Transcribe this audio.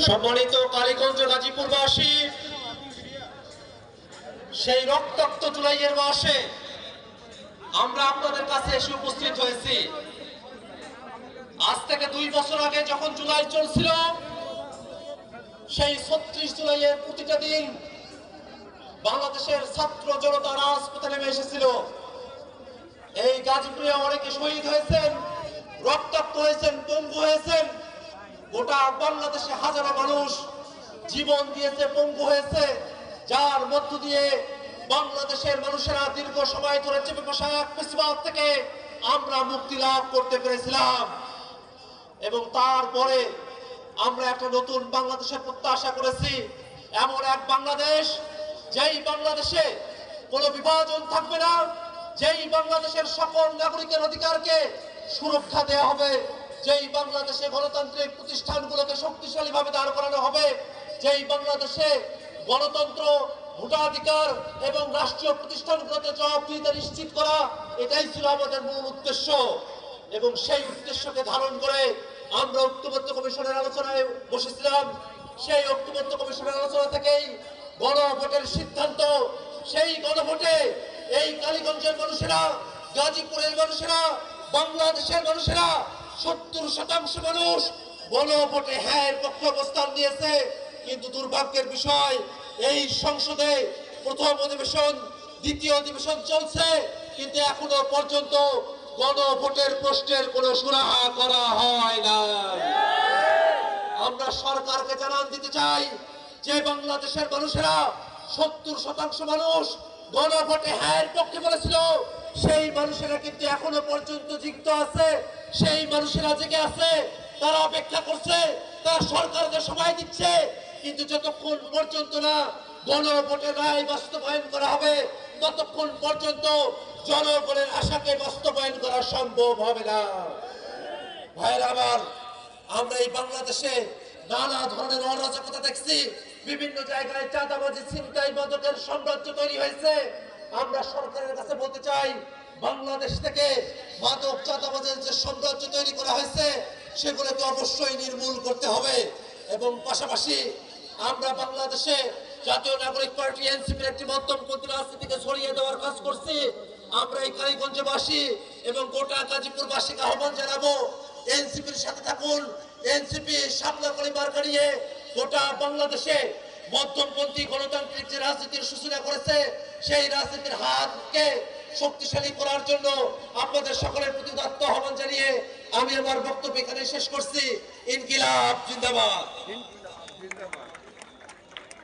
সম্মানিত কালীগঞ্জ গাজীপুরবাসী, সেই রক্তাক্ত জুলাইয়ের মাসে আমরা আপনাদের কাছে এসে উপস্থিত হয়েছি। আজ থেকে 2 বছর আগে যখন জুলাই চলছিল, সেই 36 জুলাইয়ের প্রতিটা দিন বাংলাদেশের ছাত্র জনতা রাজপথে নেমে এসেছিল। এই গাজীপুরে অনেকে শহীদ হয়েছেন, রক্তাক্ত হয়েছেন, পঙ্গু হয়েছেন। গোটা বাংলাদেশে হাজারো মানুষ জীবন দিয়েছে, পঙ্গু হয়েছে, যার মধ্য দিয়ে বাংলাদেশের মানুষেরা দীর্ঘ সময় ধরে চেপে বসা এক ফেসিবাদ থেকে আমরা মুক্তি লাভ করতে পেরেছিলাম। এবং তারপরে আমরা একটা নতুন বাংলাদেশের প্রত্যাশা করেছি, এমন এক বাংলাদেশ যেই বাংলাদেশে কোনো বিভাজন থাকবে না, যেই বাংলাদেশের সকল নাগরিকের অধিকারকে সুরক্ষা দেওয়া হবে, যেই বাংলাদেশে গণতান্ত্রিক প্রতিষ্ঠানগুলোকে শক্তিশালী ভাবে দাঁড় করানো হবে, যেই বাংলাদেশে গণতন্ত্র, ভোটাধিকার এবং রাষ্ট্রীয় প্রতিষ্ঠানগুলোতে জবাবদিহিতা নিশ্চিত করা, এটাই ছিল আমাদের মূল উদ্দেশ্য। এবং সেই উদ্দেশ্যকে ধারণ করে আমরা ঐক্যবদ্ধ কমিশনের আলোচনায় বসেছিলাম। সেই ঐক্যবদ্ধ কমিশনের আলোচনা থেকেই গণভোটের সিদ্ধান্ত। সেই গণভোটে এই কালীগঞ্জের মানুষেরা, গাজীপুরের মানুষেরা, বাংলাদেশের মানুষেরা 70% মানুষ গণভোটে হ্যাঁ এর পক্ষে অবস্থান নিয়েছে। কিন্তু দুর্ভাগ্যের বিষয়, এই সংসদে প্রথম অধিবেশন, দ্বিতীয় অধিবেশন চলছে, কিন্তু এখনো পর্যন্ত গণভোটের প্রশ্নের কোনো সুরাহা করা হয় না। আমরা সরকারকে জানান দিতে চাই যে বাংলাদেশের মানুষেরা 70% মানুষ গণভোটে হ্যাঁ পক্ষে বলেছিল, সেই মানুষেরা কিন্তু এখনো পর্যন্ত জীবিত আছে, সেই মানুষেরা জেগে আছে, তারা অপেক্ষা করছে, তারা সরকারকে সময় দিচ্ছে। কিন্তু যতক্ষণ পর্যন্ত না গণভোটের রায় বাস্তবায়ন করা হবে, ততক্ষণ পর্যন্ত জনগণের আশাকে বাস্তবায়ন করা সম্ভব হবে না। ভাইয়েরা আমার, আমরা এই বাংলাদেশে নানা ধরনের অরাজকতা দেখছি, বিভিন্ন জায়গায় চাঁদাবাজি, ছিনতাই, মাদকের সাম্রাজ্য তৈরি হয়েছে। আমরা সরকারের কাছে বলতে চাই, বাংলাদেশ থেকে মাদক, চাঁদাবাজের যে সাম্রাজ্য তৈরি করা হয়েছে, সেগুলোকে অবশ্যই নির্মূল করতে হবে। এবং পাশাপাশি আমরা বাংলাদেশে জাতীয় নাগরিক পার্টি এনসিপির একটি মধ্যমপন্থী রাজনীতিকে ছড়িয়ে দেওয়ার কাজ করছি। আমরা এই কালীগঞ্জবাসী এবং গোটা গাজীপুরবাসীকে আহ্বান জানাবো, এনসিপির সাথে থাকুন। এনসিপি শাপলা কলি মার্কা নিয়ে গোটা বাংলাদেশে মধ্যমপন্থী গণতান্ত্রিক যে রাজনীতির সূচনা করেছে, সেই রাজনীতির হাতকে শক্তিশালী করার জন্য আপনাদের সকলের প্রতি উদাত্ত আহ্বান জানিয়ে আমি আমার বক্তব্য এখানে শেষ করছি। ইনকিলাব জিন্দাবাদ।